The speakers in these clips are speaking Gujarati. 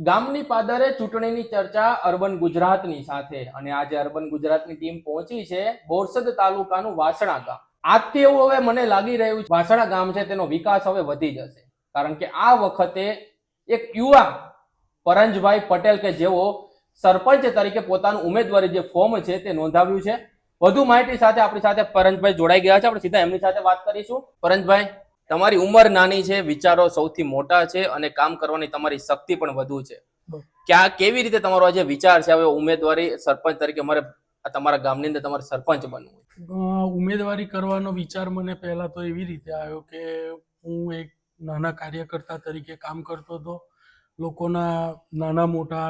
ગામની પાદરે ચૂંટણીની ચર્ચા અર્બન ગુજરાતની સાથે અને આજે અર્બન ગુજરાતની ટીમ પહોંચી છે બોરસદ તાલુકાનું વાસણા ગામ. આજથી એવું હવે મને લાગી રહ્યું છે વાસણા ગામ છે તેનો વિકાસ હવે વધી જશે, કારણ કે આ વખતે એક યુવા પરંજભાઈ પટેલ કે જેઓ સરપંચ તરીકે પોતાનું ઉમેદવારી જે ફોર્મ છે તે નોંધાવ્યું છે. વધુ માહિતી સાથે આપણી સાથે પરંજભાઈ જોડાઈ ગયા છે. આપણે સીધા એમની સાથે વાત કરીશું. પરંજભાઈ, તમારી ઉંમર નાની છે, વિચારો સૌથી મોટા છે અને કામ કરવાની તમારી શક્તિ પણ વધુ છે. કેવી રીતે તમારો આ જે વિચાર છે હવે ઉમેદવારી સરપંચ તરીકે મારે તમારા ગામની અંદર તમારે સરપંચ બનવું? ઉમેદવારી કરવાનો વિચાર મને પહેલા તો એવી રીતે આવ્યો કે હું એક નાના કાર્યકર્તા તરીકે કામ કરતો હતો. લોકોના નાના મોટા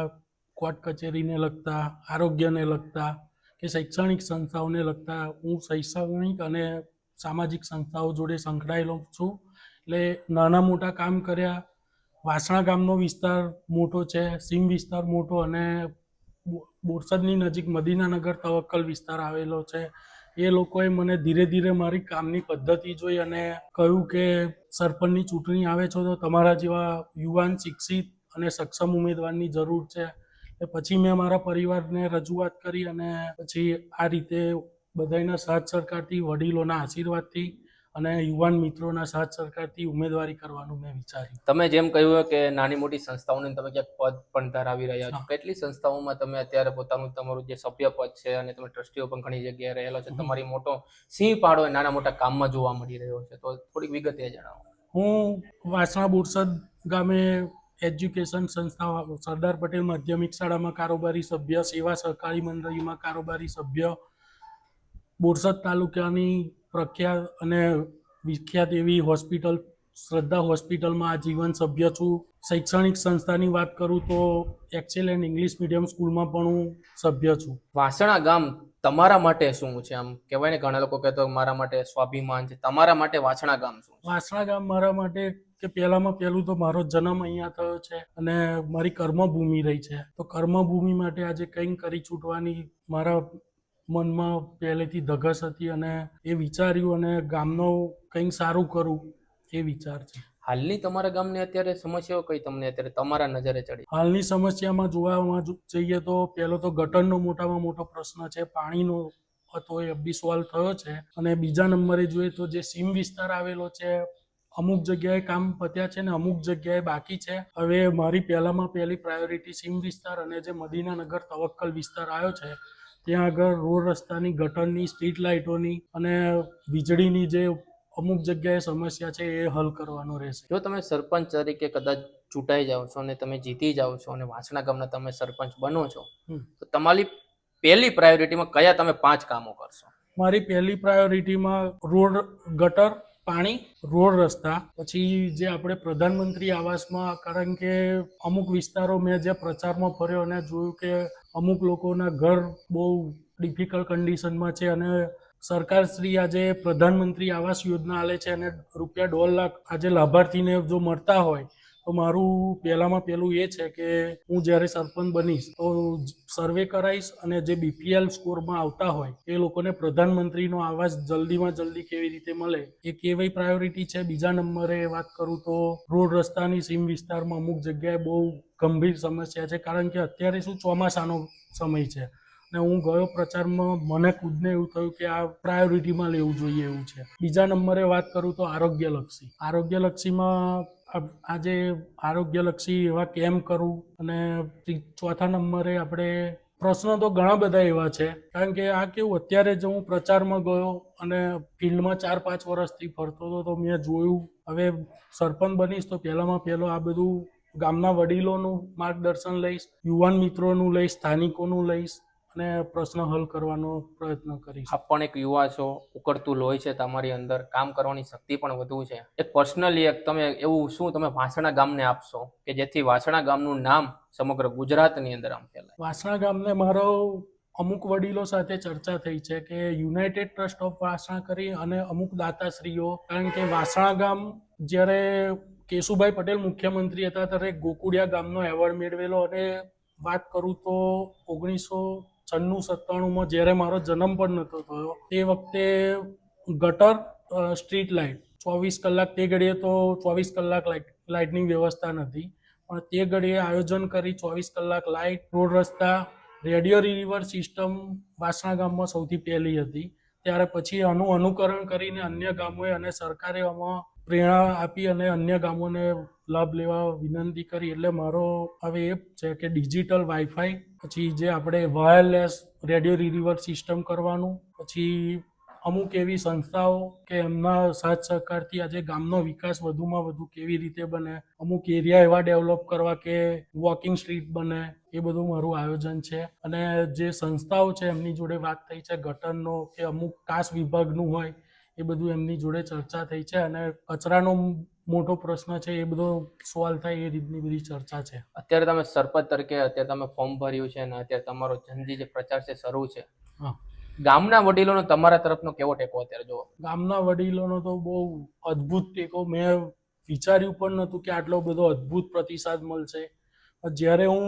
કોર્ટ કચેરીને લગતા, આરોગ્યને લગતા કે શૈક્ષણિક સંસ્થાઓને લગતા હું શૈક્ષણિક અને સામાજિક સંસ્થાઓ જોડે સંકળાયેલો છું. એટલે નાના મોટા કામ કર્યા. વાસણા ગામનો વિસ્તાર મોટો છે, સીમ વિસ્તાર મોટો, અને બોરસદની નજીક મદીનાનગર તવક્કલ વિસ્તાર આવેલો છે. એ લોકોએ મને ધીરે ધીરે મારી કામની પદ્ધતિ જોઈ અને કહ્યું કે સરપંચની ચૂંટણી આવે છે તો તમારા જેવા યુવાન, શિક્ષિત અને સક્ષમ ઉમેદવારની જરૂર છે. પછી મેં મારા પરિવારને રજૂઆત કરી અને પછી આ રીતે બધાના સાથ સહકારથી, વડીલોના આશીર્વાદથી અને યુવાન મિત્રોના સાથ સહકારથી ઉમેદવારી કરવાનું મેં વિચાર્યું. તમે જેમ કહ્યું કે નાની મોટી સંસ્થાઓને તમે ક્યાંક પદ પણ ધરાવી રહ્યા છો, કેટલી સંસ્થાઓમાં તમે અત્યારે તમારું જે સભ્ય પદ છે અને તમે ટ્રસ્ટીઓ પણ ઘણી જગ્યાએ રહેલો છે, તમારી મોટો સિંહ પાડો નાના મોટા કામમાં જોવા મળી રહ્યો છે, તો થોડીક વિગતે જણાવો. હું વાસણા બોરસદ ગામે એજ્યુકેશન સંસ્થા સરદાર પટેલ માધ્યમિક શાળામાં કારોબારી સભ્ય, સેવા સહકારી મંડળીમાં કારોબારી સભ્ય, બોરસદ તાલુકાની પ્રખ્યાત અને વિખ્યાત એવી હોસ્પિટલ શ્રદ્ધા હોસ્પિટલમાં આજીવન સભ્ય છું. શૈક્ષણિક સંસ્થાની વાત કરું તો એક્સેલન્ટ ઇંગ્લિશ મીડિયમ સ્કૂલમાં પણ હું સભ્ય છું. વાસણા ગામ તમારા માટે શું છે? આમ કહેવાય ને, ઘણા લોકો કહેતો મારા માટે સ્વાભિમાન છે, તમારા માટે વાસણા ગામ શું? વાસણા ગામ મારા માટે કે પહેલામાં પહેલું તો મારો જન્મ અહીંયા થયો છે અને મારી કર્મભૂમિ રહી છે. તો કર્મભૂમિ માટે આજે કંઈક કરી છૂટવાની મારા મનમાં પહેલેથી ધગશ હતી અને એ વિચાર્યું અને ગામનો કંઈક સારું કરું એ વિચાર છે. હાલની તમારા ગામની અત્યારે સમસ્યાઓ કઈ તમને અત્યારે તમારા નજરે ચડી? હાલની સમસ્યામાં જોવામાં જઈએ તો પહેલો તો ગટરનો મોટામાં મોટો પ્રશ્ન છે. પાણીનો હતો એ બી સોલ્વ થયો છે. અને બીજા નંબરે જોઈએ તો જે સીમ વિસ્તાર આવેલો છે, અમુક જગ્યાએ કામ પત્યા છે ને અમુક જગ્યાએ બાકી છે. હવે મારી પહેલી પ્રાયોરિટી સીમ વિસ્તાર અને જે મદીનાનગર તવક્કલ વિસ્તાર આવ્યો છે ત્યાં આગળ રોડ રસ્તાની, ગટરની, સ્ટ્રીટ લાઇટોની અને વીજળીની જે અમુક જગ્યાએ સમસ્યા છે એ હલ કરવાનો રહેશે. જો તમે સરપંચ તરીકે કદાચ ચૂંટાઈ જાઓ છો અને તમે જીતી જાઓ છો અને વાસણા ગામના તમે સરપંચ બનો છો, તો તમારી પહેલી પ્રાયોરિટીમાં કયા તમે 5 કામો કરશો? મારી પહેલી પ્રાયોરિટીમાં રોડ, ગટર, પાણી, રોડ રસ્તા. પછી જે આપણે પ્રધાનમંત્રી આવાસમાં, કારણ કે અમુક વિસ્તારો મેં જે પ્રચારમાં ફર્યો અને જોયું કે અમુક લોકોના ઘર બહુ ડિફિકલ્ટ કન્ડિશનમાં છે અને સરકારશ્રી આજે પ્રધાનમંત્રી આવાસ યોજના આલે છે અને રૂપિયા 1.5 લાખ આજે લાભાર્થીને જો મળતા હોય તો મારું પહેલામાં પહેલું એ છે કે હું જ્યારે સરપંચ બનીશ તો સર્વે કરાવીશ અને જે બીપીએલ સ્કોરમાં આવતા હોય એ લોકોને પ્રધાનમંત્રીનો આવાસ જલ્દીમાં જલ્દી કેવી રીતે મળે એ કેવી પ્રાયોરિટી છે. બીજા નંબરે વાત કરું તો રોડ રસ્તાની સીમ વિસ્તારમાં અમુક જગ્યાએ બહુ ગંભીર સમસ્યા છે, કારણ કે અત્યારે શું ચોમાસાનો સમય છે ને હું ગયો પ્રચારમાં મને ખુદને એવું થયું કે આ પ્રાયોરિટીમાં લેવું જોઈએ એવું છે. બીજા નંબરે વાત કરું તો આરોગ્યલક્ષીમાં આજે આરોગ્યલક્ષી એવા કેમ્પ કરું. અને ચોથા નંબરે આપણે પ્રશ્નો તો ઘણા બધા એવા છે, કારણ કે આ કેવું, અત્યારે જો હું પ્રચારમાં ગયો અને ફિલ્ડમાં 4-5 વર્ષથી ફરતો હતો તો મેં જોયું હવે સરપંચ બનીશ તો પહેલામાં પહેલો આ બધું ગામના વડીલોનું માર્ગદર્શન લઈશ, યુવાન મિત્રોનું લઈશ, સ્થાનિકોનું લઈશ અને પ્રશ્ન હલ કરવાનો પ્રયત્ન કરીશ. આપ પણ એક યુવા છો, ઉકળતું લોહી છે તમારી અંદર, કામ કરવાની શક્તિ પણ વધુ છે. એક પર્સનલી એક તમે એવું શું તમે વાસણા ગામને આપશો કે જેથી વાસણા ગામનું નામ સમગ્ર ગુજરાતની અંદર આમ ફેલાય? વાસણા ગામને મારો અમુક વડીલો સાથે ચર્ચા થઈ છે કે યુનાઇટેડ ટ્રસ્ટ ઓફ વાસણા કરી અને અમુક દાતાશ્રીઓ, કારણ કે વાસણા ગામ જ્યારે કેશુભાઈ પટેલ મુખ્યમંત્રી હતા ત્યારે ગોકુળિયા ગામનો એવોર્ડ મેળવેલો. અને વાત કરું તો 1996-97માં જ્યારે મારો જન્મ પણ નહોતો થયો તે વખતે ગટર, સ્ટ્રીટ લાઇટ 24 કલાક, તે ઘડીએ તો 24 કલાક લાઇટની વ્યવસ્થા નથી, પણ તે ઘડીએ આયોજન કરી 24 કલાક લાઇટ, રોડ રસ્તા, રેડિયો રિલીવર સિસ્ટમ વાસણા ગામમાં સૌથી પહેલી હતી. ત્યારે પછી આનું અનુકરણ કરીને અન્ય ગામોએ અને સરકારે આમાં પ્રેરણા આપી અને અન્ય ગામોને લાભ લેવા વિનંતી કરી. એટલે મારો હવે એ છે કે ડિજિટલ વાઈફાઈ, પછી જે આપણે વાયરલેસ રેડિયો રિલીવર સિસ્ટમ કરવાનું, પછી અમુક એવી સંસ્થાઓ કે એમના સાથ સહકારથી આજે ગામનો વિકાસ વધુમાં વધુ કેવી રીતે બને, અમુક એરિયા એવા ડેવલપ કરવા કે વોકિંગ સ્ટ્રીટ બને, એ બધું મારું આયોજન છે. અને જે સંસ્થાઓ છે એમની જોડે વાત થઈ છે, ગટરનો કે અમુક કાસ વિભાગનું હોય એ બધું એમની જોડે ચર્ચા થઈ છે. અને કચરાનો મોટો પ્રશ્ન છે એ બધો સોલ્વ થાય એ રીતની બધી ચર્ચા છે. અત્યારે તમે સરપંચ તરીકે અત્યારે તમે ફોર્મ ભર્યું છે અને અત્યારે તમારો જંજી જે પ્રચાર છે શરૂ છે, હા, ગામના વડીલોનો તમારા તરફનો કેવો ટેકો અત્યારે જોવો? ગામના વડીલોનો તો બહુ અદ્ભુત ટેકો. મેં વિચાર્યું પણ નહોતું કે આટલો બધો અદ્ભુત પ્રતિસાદ મળશે. જ્યારે હું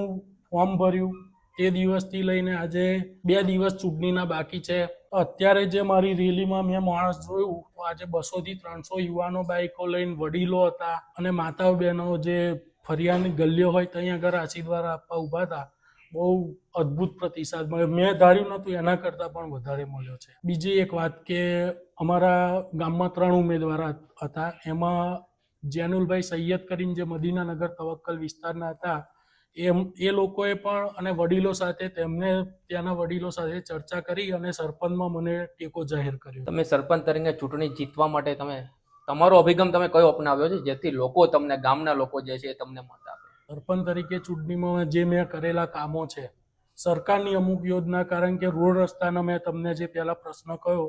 ફોર્મ ભર્યું તે દિવસથી લઈને આજે 2 દિવસ ચૂંટણીના બાકી છે, અત્યારે જે મારી રેલીમાં મેં માણસ જોયું તો આજે 200 થી 300 યુવાનો બાઇકો લઈને, વડીલો હતા અને માતાઓ બહેનો જે ફરિયાની ગલીઓ હોય ત્યાં આગળ આશીર્વાદ આપવા ઊભા હતા. બહુ અદ્ભુત પ્રતિસાદ મળ્યો. મેં ધાર્યું નહોતું એના કરતાં પણ વધારે મળ્યો છે. બીજી એક વાત કે અમારા ગામમાં 3 ઉમેદવાર હતા. એમાં જેનુલભાઈ સૈયદ કરીને જે મદીનાનગર તવક્કલ વિસ્તારના હતા, એ લોકોએ પણ અને વડીલો સાથે તેમને ત્યાંના વડીલો સાથે ચર્ચા કરી અને સરપંચમાં મને ટેકો જાહેર કર્યો. તમે સરપંચ તરીકે ચૂંટણી જીતવા માટે તમે તમારો અભિગમ તમે કયો અપનાવ્યો છે જેથી લોકો તમને, ગામના લોકો જે છે એ તમને મત આપે? સરપંચ તરીકે ચૂંટણીમાં જે મેં કરેલા કામો છે, સરકારની અમુક યોજના, કારણ કે રોડ રસ્તાનો મેં તમને જે પહેલા પ્રશ્ન કહ્યો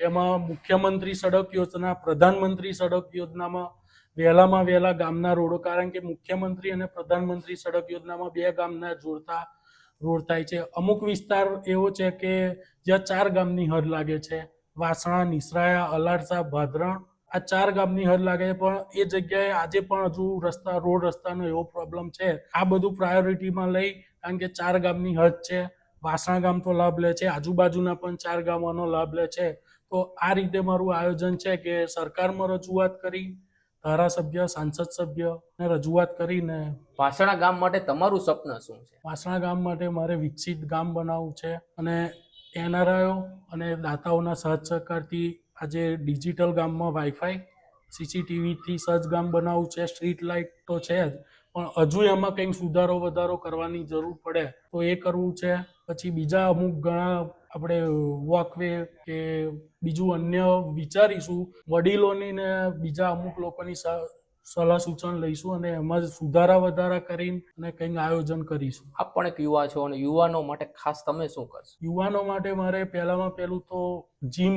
એમાં મુખ્યમંત્રી સડક યોજના, પ્રધાનમંત્રી સડક યોજનામાં વહેલામાં વહેલા ગામના રોડો, કારણ કે મુખ્યમંત્રી અને પ્રધાનમંત્રી સડક યોજનામાં 2 ગામના જોડતા રોડ થાય છે. અમુક વિસ્તાર એવો છે કે જ્યાં 4 ગામની હદ લાગે છે, વાસણા, નિસરાયા, અલારસા, ભાદરણ, આ 4 ગામની હદ લાગે છે. પણ એ જગ્યાએ આજે પણ હજુ રોડ રસ્તાનો એવો પ્રોબ્લેમ છે. આ બધું પ્રાયોરિટીમાં લઈ, કારણ કે 4 ગામની હદ છે, વાસણા ગામ તો લાભ લે છે, આજુબાજુના પણ 4 ગામોનો લાભ લે છે. તો આ રીતે મારું આયોજન છે કે સરકારમાં રજૂઆત કરી, ધારાસભ્ય, સાંસદ સભ્યને રજૂઆત કરીને. વાસણા ગામ માટે તમારું સપનું શું છે? વાસણા ગામ માટે મારે વિકસિત ગામ બનાવવું છે અને એનઆરઆઈઓ અને દાતાઓના સાથ સહકારથી આજે ડિજિટલ ગામમાં વાઈફાઈ, સીસીટીવીથી સજ્જ ગામ બનાવવું છે. સ્ટ્રીટ લાઇટ તો છે જ, પણ હજુ એમાં કંઈક સુધારો વધારો કરવાની જરૂર પડે તો એ કરવું છે. પછી બીજા અમુક ઘણા આપણે વોકવે કે બીજું અન્ય વિચારીશું. વડીલોની ને બીજા અમુક લોકોની સલાહ સૂચન લઈશું અને એમાં સુધારા વધારા કરીને અને કંઈક આયોજન કરીશું. આપ પણ એક યુવા છો અને યુવાનો માટે ખાસ તમે શું કરશો? યુવાનો માટે મારે પહેલામાં પહેલું તો જીમ,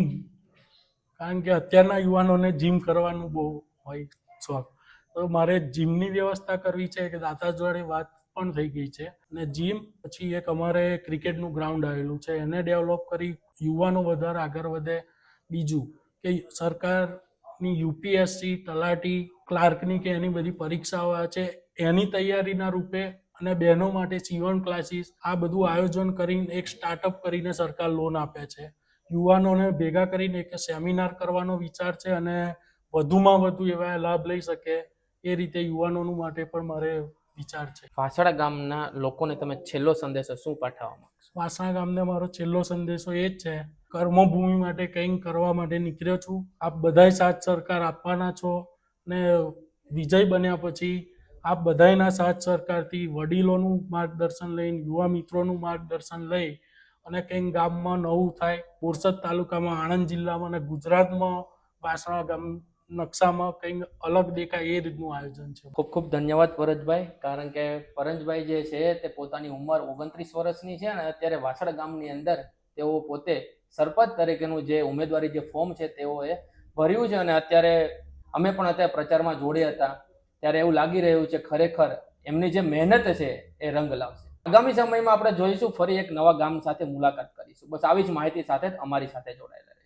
કારણ કે અત્યારના યુવાનોને જીમ કરવાનું બહુ હોય શોખ, તો મારે જીમની વ્યવસ્થા કરવી છે કે દાતા જોડે વાત પણ થઈ ગઈ છે. અને જીમ પછી એક અમારે ક્રિકેટનું ગ્રાઉન્ડ આવેલું છે, એને ડેવલપ કરી યુવાનો વધારે આગળ વધે. બીજું કે સરકારની યુપીએસસી, તલાટી, ક્લાર્કની કે એની બધી પરીક્ષાઓ આવે છે, એની તૈયારીના રૂપે અને બહેનો માટે સીવણ ક્લાસીસ, આ બધું આયોજન કરીને એક સ્ટાર્ટઅપ કરીને સરકાર લોન આપે છે. યુવાનોને ભેગા કરીને એક સેમિનાર કરવાનો વિચાર છે અને વધુમાં વધુ એવા લાભ લઈ શકે એ રીતે યુવાનોનું માટે પણ મારે વિચાર છે. વાસણા ગામના લોકોને તમે છેલ્લો સંદેશો શું પાઠવવા માંગશો? વાસણા ગામને મારો છેલ્લો સંદેશો એ જ છે, કર્મભૂમિ માટે કંઈક કરવા માટે નીકળ્યો છું. આપ બધાય સાથ સહકાર આપવાના છો ને વિજય બન્યા પછી આપ બધાયના સાથ સહકારથી, વડીલોનું માર્ગદર્શન લઈને, યુવા મિત્રોનું માર્ગદર્શન લઈ અને કંઈક ગામમાં નવું થાય. બોરસદ તાલુકામાં, આણંદ જિલ્લામાં અને ગુજરાતમાં વાસણા ગામ નકશામાં કંઈક અલગ દેખાય એ રીતનું આયોજન છે. ખૂબ ખૂબ ધન્યવાદ પરેશભાઈ, કારણ કે પરેશભાઈ જે છે તે પોતાની ઉંમર 29 વર્ષની છે અને અત્યારે વાસણા ગામની અંદર તેઓ પોતે સરપંચ તરીકેનું જે ઉમેદવારી જે ફોર્મ છે તેઓએ ભર્યું છે અને અત્યારે અમે પણ અત્યારે પ્રચારમાં જોડ્યા હતા ત્યારે એવું લાગી રહ્યું છે ખરેખર એમની જે મહેનત છે એ રંગ લાવશે. આગામી સમયમાં આપણે જોઈશું, ફરી એક નવા ગામ સાથે મુલાકાત કરીશું. બસ આવી જ માહિતી સાથે જ અમારી સાથે જોડાયેલા.